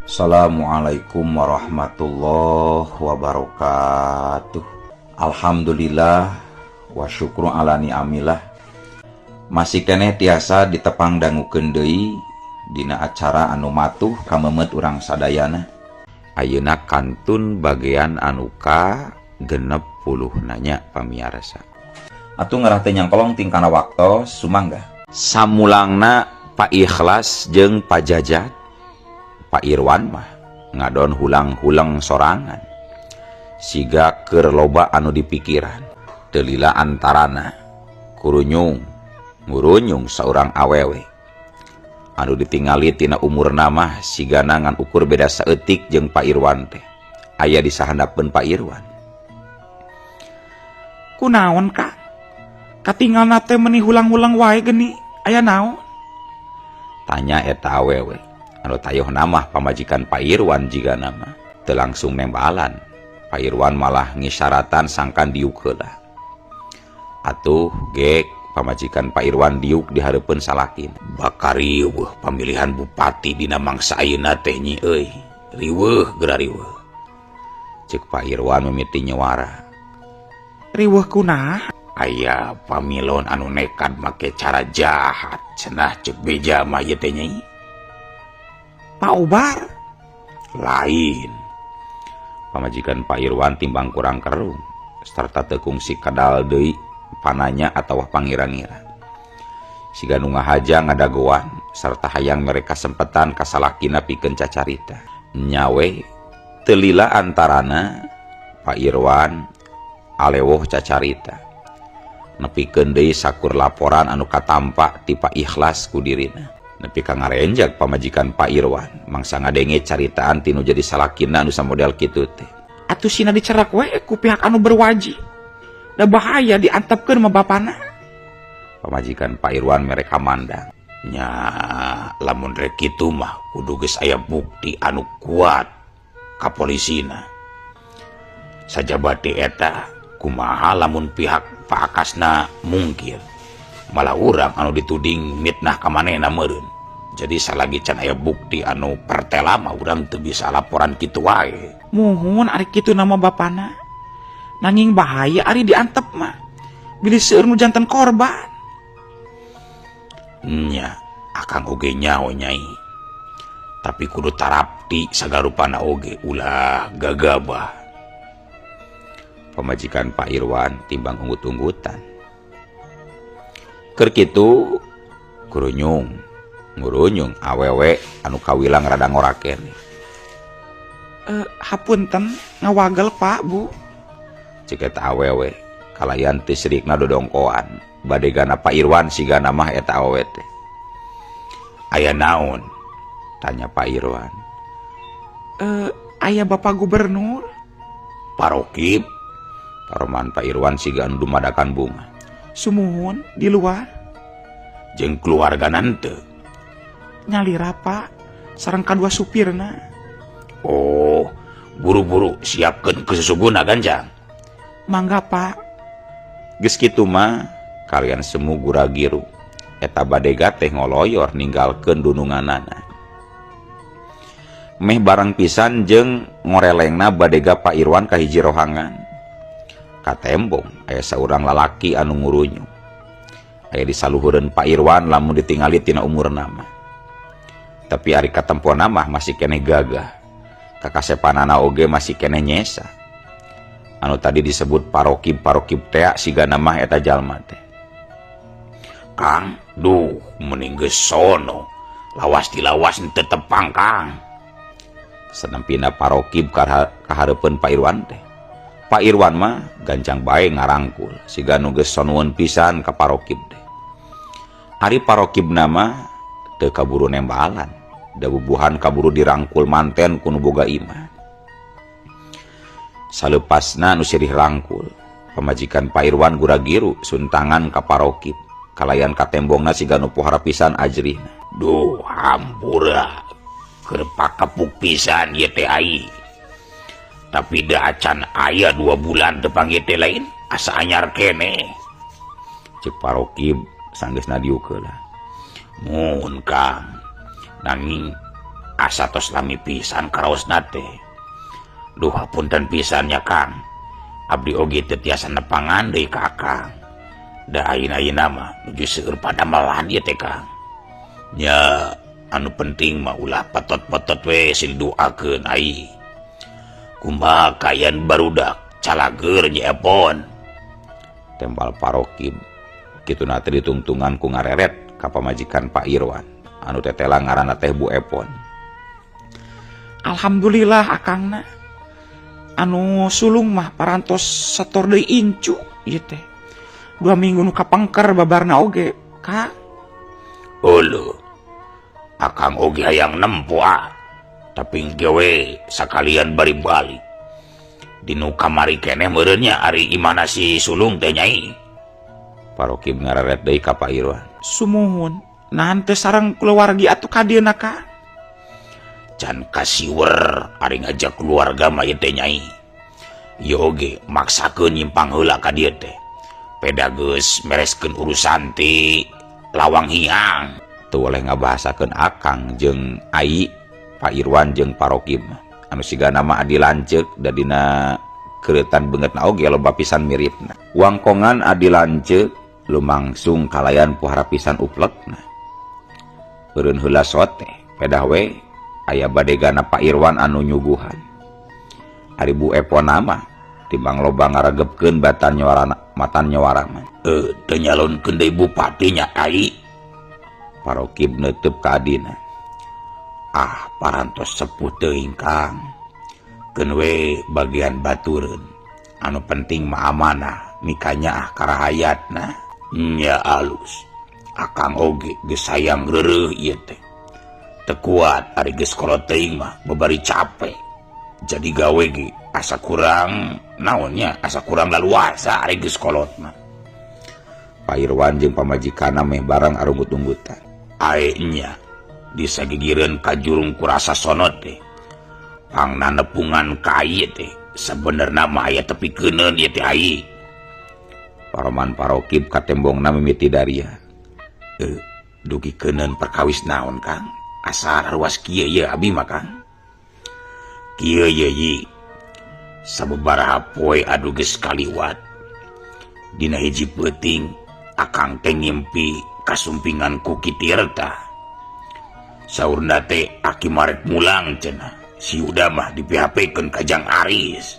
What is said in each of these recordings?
Assalamualaikum warahmatullahi wabarakatuh. Alhamdulillah wa syukru ala ni'amillah. Masih keneh tiasa ditepang dangukeun deui dina acara anu matuh kamemet urang sadayana. Ayeuna kantun bagian anu ka 60 nanya pamiarsa. Atuh ngarah teh nyangkolong tingkana waktu sumangga. Samulangna Pak Ikhlas jeung Pak Jajat, Pak Irwan mah ngadon hulang-hulang sorangan. Siga keur loba anu dipikiran. Teu lila antarana ngurunyung saurang awewe. Anu ditingali tina umurna mah sigana ngan ukur beda saeutik jeung Pak Irwan teh. Aya di sahandapeun Pak Irwan. Kunaon Kang? Katinggalna teh meuni hulang-hulang wae geni. Aya naon? Tanya eta awewe. Anu tayoh namah pamajikan Pak Irwan jiga nama. Teu langsung nembalan. Pak Irwan malah ngisyaratan sangkan diuk heula. Atuh gek pamajikan Pak Irwan diuk di hareupeun salakin. Bakal riweuh pamilihan bupati dina mangsa ayeuna teh nyi euy. Riweuh geura riweuh. Ceuk Pak Irwan mimiti nyewara. Riweuh kunaha? Aya pamilon anu nekat make cara jahat cenah ceuk beja mah ieu teh nyai. Pak Ubar? Lain. Pamajikan Pak Irwan timbang kurang kerung sarta teu kungsi kadal deui pananya atawa pangira-ngira. Siga nu ngahaja ngadagoan sarta hayang mereka sempetan kasalakina pikeun cacarita. Nyawe teu lila antarana Pak Irwan alewoh cacarita. Nepikeun deui sakur laporan anu katampa ti Pak Ikhlas ku dirina. Nepi ka ngarenjak pamajikan Pak Irwan mangsa ngadenge caritaan tinu jadi salakina anu samodel kitu teh. Atuh sina dicerak we ku pihak anu berwajib. Da bahaya diantepkeun mah bapana. Pamajikan Pak Irwan mereka mandang. Nya lamun rek kitu mah kudu geus aya bukti anu kuat ka polisina. Sajabati eta kumaha lamun pihak Pak Akasna mungkir. Malah urang anu dituding mitnah ka manehna meureun. Jadi salagi can aya bukti anu pertela mah urang teu bisa laporan kitu wae. Muhun ari kitu nama bapana. Nanging bahaya ari diantep mah. Bilih seueur nu janten korban. Nya, akang oge nyaho nyai. Tapi kudu tarapti sagarupana oge ulah gagabah. Pamajikan Pak Irwan timbang unggut-unggutan. Keur kitu ngurunyung awewe anu kawilang rada ngoraken. Hapunten ngawagel Pak Bu. Ceuk eta awewe kalayan teu sirikna dodongkoan badegana Pak Irwan sigana mah eta awewe teh. Aya naon? Tanya Pak Irwan. Aya Bapak Gubernur. Parokib. Paroman Pak Irwan siga anu dumadakan bunga. Sumuhun di luar. Jeung keluarga nante. Nyalira Pak sareng kadua supirna. Oh, buru-buru siapkeun kesusuguna Ganjang. Mangga Pak. Geus kitu mah kalian semu guragiru eta badega teh ngoloyor ninggalkeun dununganana. Meh barang pisan jeung ngorelengna badega Pak Irwan ka hiji rohangan. Katembong aya saurang lalaki anu ngurunyung. Aya di saluhureun Pak Irwan lamun ditingali tina umurna mah. Tapi ari katempona mah masih keneh gagah. Kakasepanana oge masih keneh nyesa. Anu tadi disebut parokib teh sigana mah eta jalma teh. Kang, duh mending geus sono. Lawas dilawas teu tepang Kang. Sanempina parokib ka hareupeun Pak Irwan teh. Pak Irwan mah gancang bae ngarangkul siga nu geus sonueun pisan ka parokib teh. Ari parokibna mah teu kaburu nembalan, da bubuhan kaburu dirangkul manten ku nu boga iman. Saleupasna nu sirih rangkul, pamajikan Pak Irwan guragiru suntangan ka parokib, kalayan katembongna siga nu pohara pisan ajrihna. Duh hampura, keur pakepuk pisan ieu teh ai. Tapi da acan aya 2 bulan tepang teh lain asa anyar kene. Cek parokib sanggeusna diuk heula. Mun Kang, nanging asa tos lami pisan karaosna teh. Duh hapunten pisannya Kang, abdi oge teu tiasa nepangan deui ka Akang. Da ayeuna mah nuju seueur padamelan ieu teh Kang. Nya anu penting mah ulah patot-patot we sil doakeun ai. Kumaha kayan barudak calageur nya Epon. Tembal Parokib kituna teh ditungtungan ku ngareret ka pamajikan Pak Irwan anu tetela ngaranna teh Bu Epon. Alhamdulillah akangna anu sulung mah parantos sator deui incu ieu teh. 2 minggu nu kapengker babarna oge, Kang. Ulu Akang oge hayang nempo tapi gewe sakalian bari balik. Dinu kamari keneh meureunnya ari imana si sulung teh Nyai. Parokib ngareret deui ka Pak Irwan. Sumuhun, nahan teh sareng keluargi atuh ka dieu na, Kang. Can kasiwer ari ngajak keluarga mah ieu teh Nyai. Ieu oge maksakeun nyimpang heula ka dieu teh. Peda geus mereskeun urusan ti lawang hiang. Teu oleh ngabahasakeun Akang jeung Ai, Pak Irwan jeung Parokib anu sigana mah adi lanceuk da dina keuretan beungeutna oge loba pisan miripna. Wangkongan adi lanceuk lumangsung kalayan pohara pisan uplekna. Beureun heula sote pedah we aya badegana Pak Irwan anu nyuguhan. Ari Bu Epon mah timbang loba ngaregepkeun batan nyawarana matan nyawara mah. Teu nyalonkeun deui bupati nya Ai. Parokib neuteub ka adina. Parantos sepuh teuing Kang. Keun we bagian batureun. Anu penting mah amanah mikanya karahayatna. Nya alus. Akang oge geus sayang reureuh ieu teh. Teu kuat ari geus kolot teuing mah babari capek. Jadi gawe ge asa kurang naonnya asa kurang laluasa ari geus kolot mah. Pak Irwan jeung pamajikanna meh bareng arunggut-unggutan. Aenya disagigireun ka jurung kurasa sono teh. Pangna nepungan ka ieu teh sabenerna mah aya tepikeun ieu teh ai. Paroman Parokib ka tembongna mimiti daria. Dugikeun perkawis naon Kang? Asal ruas kieu ye abi mah Kang. Kieu ye yi. Sababaraha poe adu geus kaliwat. Dina hiji peuting Akang teh ngimpi kasumpingan ku Kitirta. Saurna teh aki marek mulang cenah. Si Uda mah diphp-keun ka Jang Aris.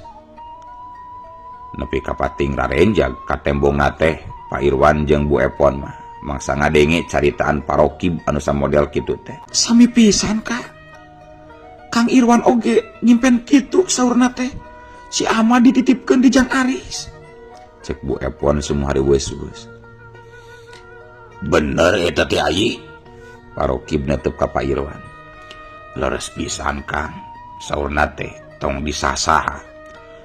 Nepi ka pating rarenjag ka tembongna teh Pak Irwan jeung Bu Epon mah mangsa ngadenge caritaan Parokib anu samodel kitu teh. Sami pisan, Kak. Kang Irwan oge nyimpen kitu saurna teh. Si Ahmad dititipkeun di Jang Aris. Cek Bu Epon sumuhari weus-weus. Bener eta teh ai. Parokib neuteub ka Pak Irwan. Leres pisan Kang. Saurna teh tong disasaha.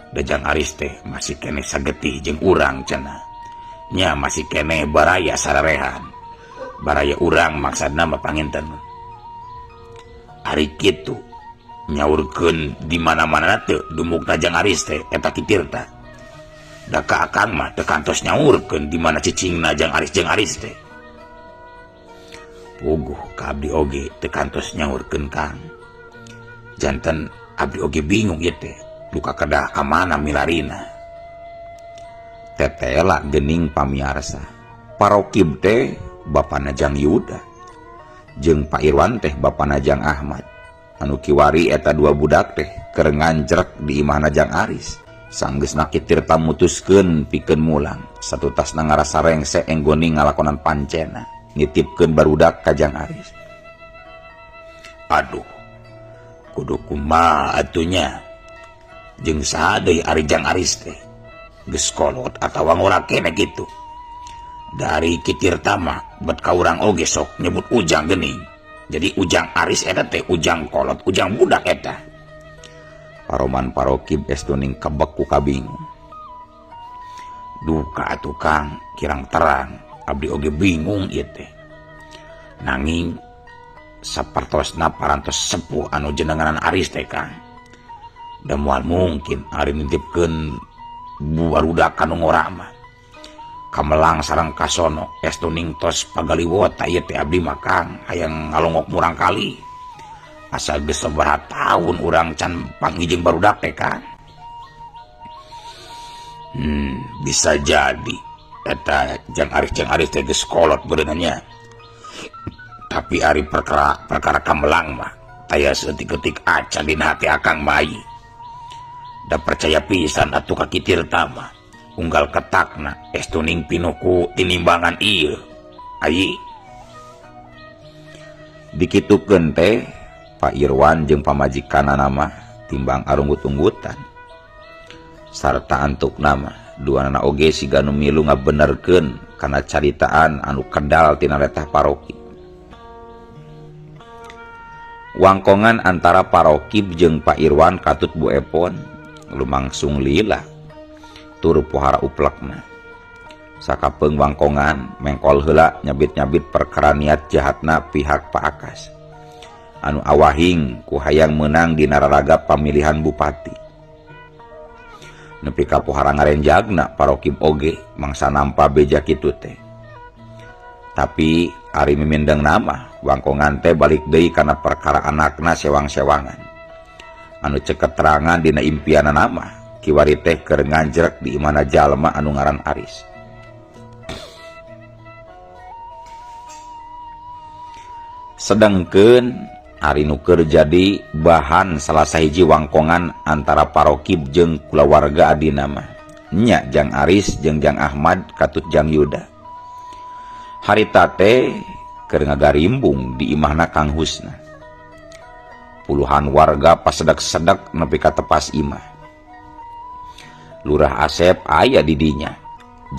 Da Jang Aris teh masih keneh sagetih jeung urang cenah. Nya masih keneh baraya sararehan. Baraya urang maksudna mah panginten. Ari kitu nyaurkeun di mana-mana teh dumukna Jang Aris teh eta Kitirta. Da ka Akang mah teu kantos nyaurkeun di mana cicingna Jang Aris teh. Puguh ka abdi oge teu kantos nyaurkeun Kang. Janten abdi oge bingung ieu teh. Duka kedah kamana milarina. Tetela geuning pamiarsa. Parokib teh bapana Jang Yuda. Jeung Pak Irwan teh bapana Jang Ahmad. Anu kiwari eta 2 budak teh keur ngancrek di imahna Jang Aris. Sanggeusna Kitirta mutuskeun pikeun mulang. Satutasna ngarasa rengse enggoni ngalakonan pancena. Nitipkeun barudak ka Jang Aris. Aduh. Kudu kumaha atunya. Jeung saha deui ari Jang Aris teh. Geus kolot atawa ngora keneh kitu. Dari Kitirta mah bet ka urang oge sok nyebut Ujang geuning. Jadi Ujang Aris eta teh Ujang kolot, Ujang budak eta. Paroman Parokib estuning kebek ku kabingung. Duka atuh Kang, kirang terang. Abdi oge bingung ieu teh. Nanging sapertosna parantos sepuh anu jenenganan Aris teh Kang. Da moal mungkin ari nitipkeun barudak anu ngora mah. Kamelang sareng kasono estuning tos pagaliwot ieu teh abdi mah Kang hayang ngalongok murang kali. asa geus sabaraha taun urang can panggijing barudak teh kan. Bisa jadi eta Jang Aris teh geus kolot beunanya. Tapi ari perkara kamelang mah taya setik-etik acan dina hati akang bayi. Da percaya pisan atuh ka kitir tama unggal ketakna estuning pinuku tinimbangan ieu. Ayi Dikitukeun teh Pak Irwan jeung pamajikanana mah timbang arunggut-unggutan. Sarta antuk nama duanana oge siga nu milu ngabenerkeun kana caritaan anu kedal tina letah paroki. Wangkongan antara Parokib jeung Pak Irwan katut Bu Epon lumangsung lila tur pohara uplekna. Sakapeung wangkongan mengkol heula nyabit-nyabit perkara niat jahatna pihak Pak Akas anu awahing ku hayang meunang dina raraga pamilihan bupati. Nepi ka pohara ngarenjagna Parokib oge mangsa nampa beja kitu teh. Tapi ari mimindeng nama wangkongan teh balik deui kana perkara anakna sewang-sewangan anu ceuk keterangan dina impianna mah kiwari teh keur nganjrek di imana jalma anu ngaran Aris. Sedengkeun ari nu keur jadi bahan salah sahiji wangkongan antara Parokib jeung kulawarga adina mah nya Jang Aris jeung Jang Ahmad katut Jang Yuda. Harita teh keur ngagarimbung di imahna Kang Husna. Puluhan warga pasedek-sedek nepi ka tepas imah. Lurah Asep aya di dinya.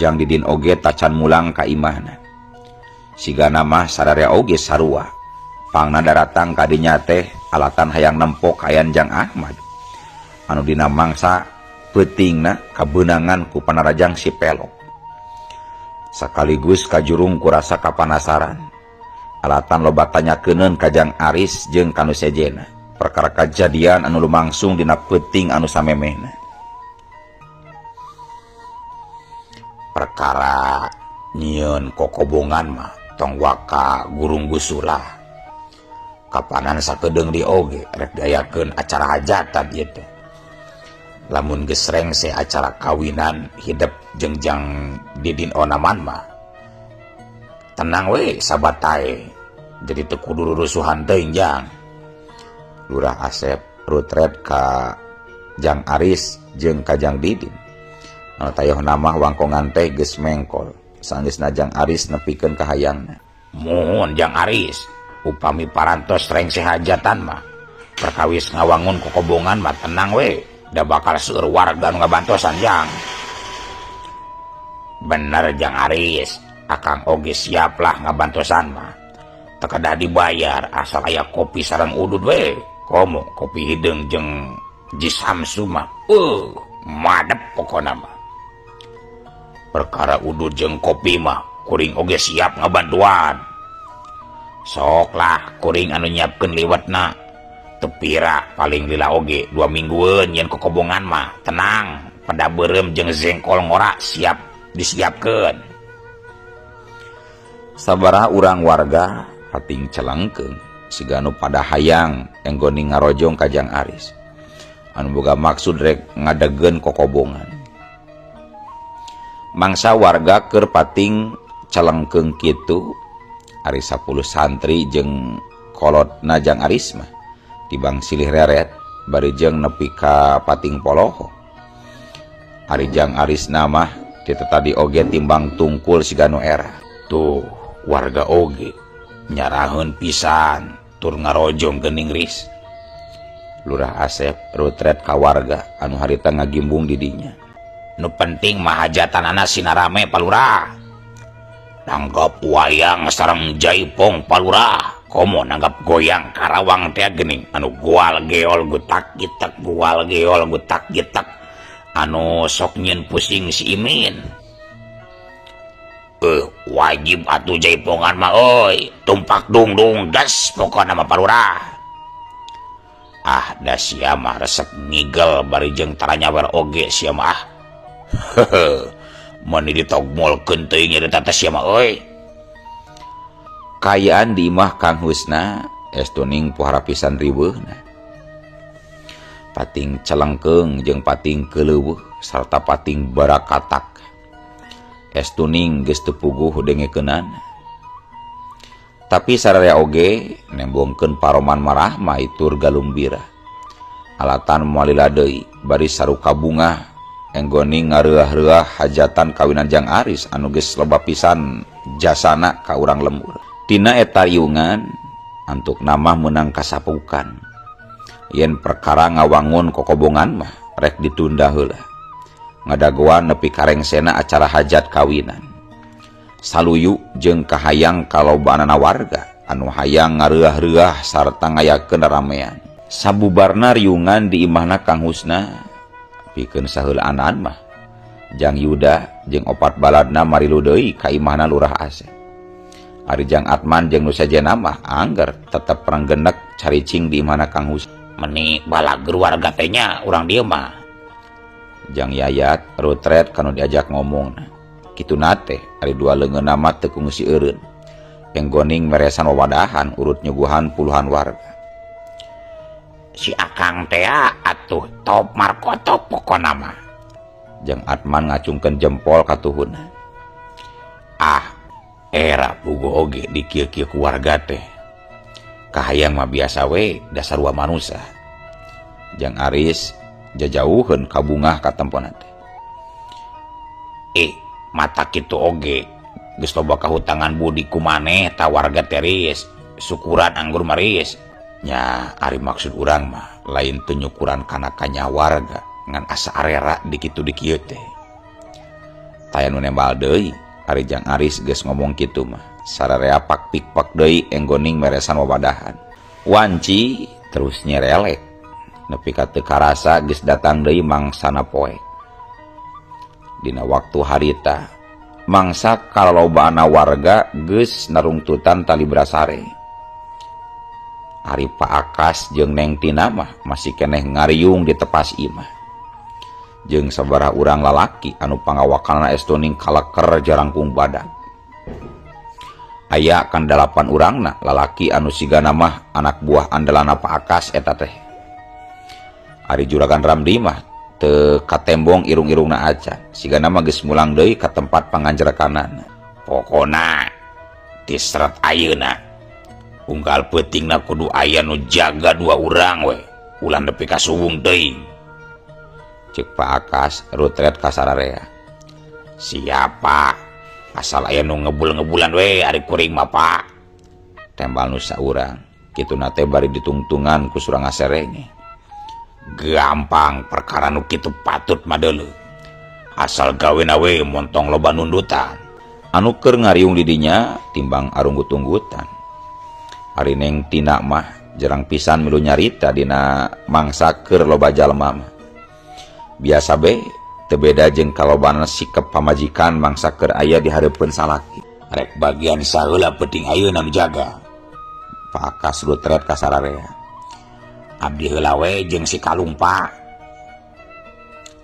Jang Didin oge tacan mulang ka imahna. Sigana mah sadarea oge sarua. Pangna daratang ka dinya teh alatan hayang nempok hayang Jang Ahmad. Anu dina mangsa peutingna kabeunangan ku panarajang si Pelok. Sakaligus kajurung kurasa kapanasaran. Alatan loba tanyakeuneun ka Jang Aris jeung kanu sejena perkara kajadian anu lumangsung dina peuting anu samemehna. Perkara nyieun kokobongan mah tong waka gurung gusulah. Kapanan sakedeung di oge rek diayakeun acara hajatan ieu teh. Lamun geus rengse acara kawinan hidup jeung Jang Didin onaman mah tenang we sabatae jadi teu kudu rurusuhan teuing Jang. Lurah Asep rutret ka Jang Aris jeung ka Jang Didin. Anu tayohna mah wangkongan teh geus mengkol saenggeusna Jang Aris nepikeun ka hayangna. Mohon Jang Aris, upami parantos rengse hajatan mah perkawis ngawangun kokobongan mah tenang we, da bakal seueur warga nu ngabantosan Jang. Bener Jang Aris, akang oge siap lah ngabantosan mah. Teu kedah dibayar asal aya kopi sareng udud we. Komo kopi hideung jeung Jisamsu mah. Madep pokona mah. Perkara udud jeung kopi mah kuring oge siap ngabantuan. Sok lah kuring anu nyiapkeun liwatna. Teu pira paling lila oge 2 minggueun yen kokobongan mah. Tenang, pada beureum jeung zengkol ngora siap disiapkeun. Sabaraha urang warga pating celengkeung siga anu pada hayang enggoni ngarojong ka Jang Aris anu boga maksud rek ngadegeun kokobongan. Mangsa warga keur pating celengkeung kitu ari 10 santri jeung kolotna Jang Aris mah tibang silih reret bari jeung nepi ka pating poloho. Ari Jang Aris mah kita tadi oge timbang tungkul siga nu era. Tuh warga oge nyaraheun pisan tur ngarojong geuning ris. Lurah Asep rutret ka warga anu harita ngagimbung di dinya. Nu penting mah hajatanana sinarame palurah. Nanggap wayang sareng jaipong palurah. Komo nanggap goyang karawang teh geuning anu gual geol gutak gitak gual geol gutak gitak anu sok nyieun pusing si Imin. Wajib atuh jaipongan mah euy, tumpak dung gas pokona mah palurah. Da sia mah resep ngigel bari jeung tara nyawer oge sia mah. Mani ditogmolkeun teuing nyarita teh sia mah euy. Kayaan di imah Kang Husna estuning pohara pisan riweuhna. Pating celengkeung jeung pating keleuweuh sarta pating barakatak. Estuning geus teu puguh dengekeunana. Tapi sararea oge nembongkeun paroman marah mah itur galumbira. Alatan moalila deui bari saruka bunga enggoning ngareuah-reuah hajatan kawinan Jang Aris anu geus loba pisan jasana ka urang lembur. Tina eta riungan antuk nama meunang kasapukan. Yen perkara ngawangun kokobongan mah rek ditunda heula. Ngadagoan nepi karengsena acara hajat kawinan. Saluyu jeung kahayang kalobaanana warga anu hayang ngareuah-reuah sarta ngayakeun ramean. Sabubarna riungan di imahna Kang Husna pikeun saheulaan mah Jang Yuda jeung opat baladna marilu deui ka imahna Lurah Asep. Ari Jang Atman jeung nu sajena mah angger tetep renggenek caricing di imahna Kang Husna. Meni balager warga teh nya urang dieu mah. Jang Yayat rutret kanu diajak ngomongna. Kituna teh ari dua leungeunna mah teu kungsi eureun. Enggoning meresan wawadahan urut nyuguhan puluhan warga. Si Akang teh atuh top markotop pokona mah. Jang Atman ngacungkeun jempol ka tuhuna. Era puguh oge di kieu-kieu ku warga teh. Kahayang mah biasa we dasar wa manusia. Jang Aris jajauheun ka bungah ka tempona teh. Mata kitu oge geus loba kahutangan budi ku maneh ta warga teris syukuran anggur maris. Nya ari maksud urang mah lain teu nyukuran kana kanya warga ngan asa arera di kitu di kieu teh. Taya nu nembal deui ari Jang Aris geus ngomong kitu mah sararea pak-pikpak deui enggoning meresan wawadahan. Wanci terus nyerelek nepi ka teu karasa geus datang deui mangsana poe. Dina waktu harita mangsa kalolobaana warga geus narungtutan tali brasare. Ari Pak Akas jeung Neng Tina mah masih keneh ngariung di tepas imah. Jeung sabaraha urang lalaki anu pangawakanna estuning kaleker jarangkung badak. Aya kan 8 urangna lalaki anu sigana mah anak buah andalanna Pak Akas eta teh. Ari Juragan Ramdi mah teu katembong irung-irungna acan. Sigana mah geus mulang deui ka tempat panganjrekanana. Pokona ti seret ayeuna unggal peutingna kudu aya nu jaga 2 urang we ulah nepi ka suwung teuing. Cek Pak Akas rutret ka sararea. Siapa asal aya nu ngebul-ngebulan we ari kuring mah Pak. Tembal nu saurang kituna teh bari ditungtungan ku surang aserenge. Gampang perkara nu kitu patut mah deuleu. Asal gawena we montong loba nundutan. Anu keur ngariung di dinya timbang arunggut-unggutan. Ari Neng Tina mah jarang pisan milu nyarita dina mangsa keur loba jalma mah. Biasa be teu beda jeung kalobana sikep pamajikan mangsa keur aya di hareupeun salaki. Rek bagian saheula penting ayeuna nu jaga. Pak Akas rutret ka sararea. Abdi heula we jeung si Kalung Pak.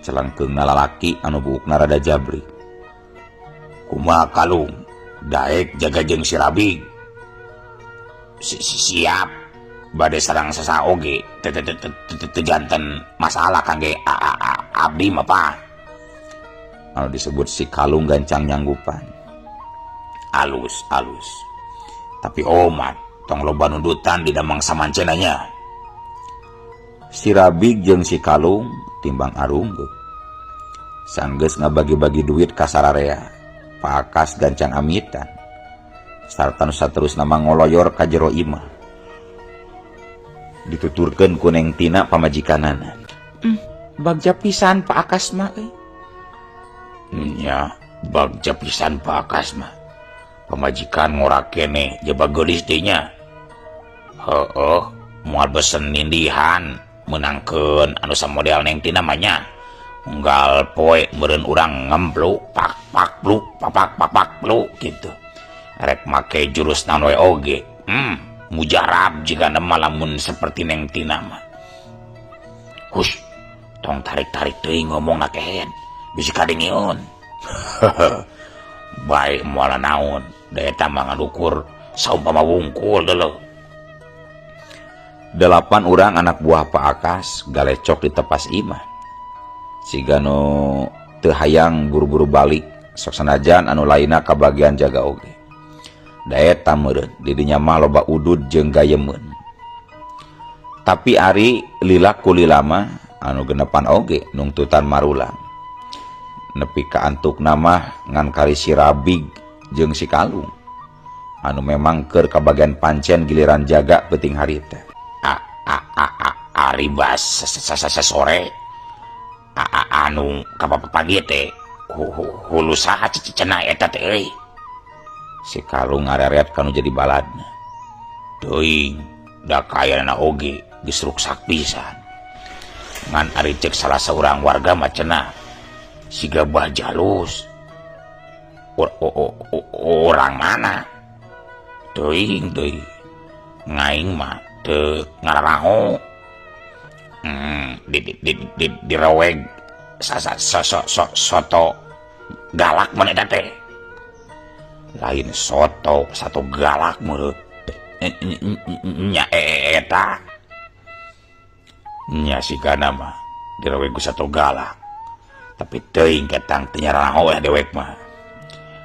Celengkeungna lalaki anu buukna rada jabri. Kumaha Kalung? Daek jaga jeung si Rabig. Siap. Bade sareng sasa oge. Teu janten masalah kangge abdi mah Pak. Anu disebut si Kalung gancang nyanggupan. Alus. Tapi omat tong loba nundutan di damang samancena nya. Si Rabig jeung si Kalung timbang arunggeuk. Sanggeus ngabagi-bagi duit ka sararea. Pak Akas gancang amitan. Sarta nu saterusna ngoloyor ka jero imah. Dituturkeun ku Neng Tina pamajikanana. Bagja pisan Pak Akas mah euy. Nya, bagja pisan Pak Akas mah. Pamajikan ngora keneh jeba geulis teh nya. Heueuh, moal besen nindihan menangkeun anu samodel Neng Tina mah nya. Unggal poe meureun urang ngempluk pak pluk gitu. Rek make jurus naon we oge. Mujarab jika nama lamun seperti Neng Tina mah. Hush, tong tarik-tarik teuing ngomong nakehen. Bisi kadengieun. Baik moal naon, da eta mah ngadukur saumpama wungkul deuleu. 8 orang anak buah Pak Akas galecok di tepas iman. Siga nu teu hayang buru-buru balik, sok sanajan anu lainna kabagian jaga oge. Da eta meureun di dinya mah loba udud jeung gayemeun. Tapi ari lila ku lila mah anu genepan oge nungtutan marulang. Nepi ka antukna mah ngan kari si Rabig jeung si Kalung. Anu memang keur kabagian pancen giliran jaga peuting hari teh. Ari bas sore anu pagi teh hulu saha cenah eta teh euy. Si Kalung ngareret kanu jadi baladna. Teuing da kayana oge geus ruksak pisan. Ngan ari cek salah seorang warga mah cenah siga Bah Jalus. Orang mana? Teuing ngaing mah teu ngararaho. Di reweg soto galak mana eta teh. Lain soto satu galak menurut Nya eta nya sigana mah di reweg satu galak. tapi teuing ketang teu nyaranaho ya dewek mah.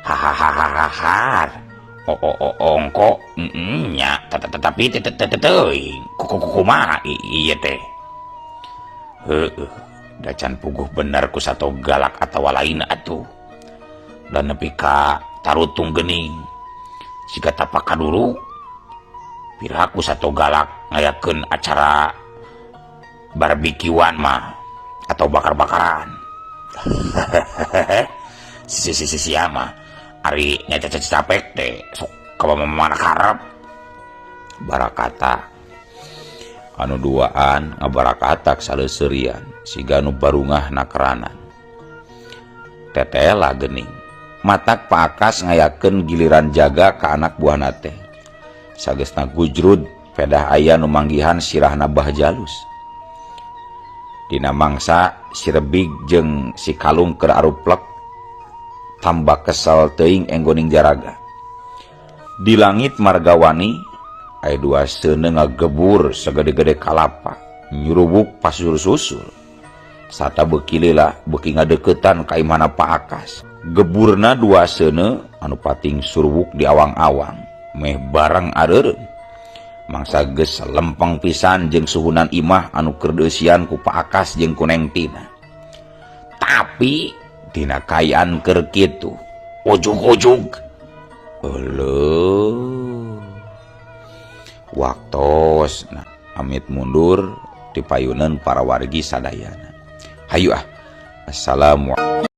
Hahaha. Ongko nya tapi teuing kumaha ieu teh. Heueuh, da can puguh bener ku sato galak atawa lain atuh. Dan nepi ka tarutung geuning siga tapak kaduru piraku sato galak ngayakeun acara barbekyuan mah atau bakar-bakaran. Si ama ari nya capek teh sok ka mana karep barakata anu duaan ngabarakatak saleuseurian siga nu barungah nakeranan. Tetela geuning matak Pak Akas ngayakeun giliran jaga ka anak buahna teh. Sageusna gujrud pedah aya nu manggihan sirahna Bah Jalus. Dina mangsa si Rebig jeung si Kalung keur aruplek tambah kesal teuing enggoning jaraga. Di langit margawani aya dua seuneu ngagebur sagede-gede kalapa nyurubuk pasul-susul. Sata beuki lila beuki ngadeuketan ka imahna Pak Akas. Geburna dua seuneu anu pating surwuk di awang-awang meh bareng areureun. Mangsa geus lempeng pisan jeung suhunan imah anu keur deusian ku Pak Akas jeung ku Neng Tina. Tapi dina kayaan keur kitu ujug-ujug eueuh waktos amit mundur dipayuneun para wargi sadayana. Hayu assalamualaikum.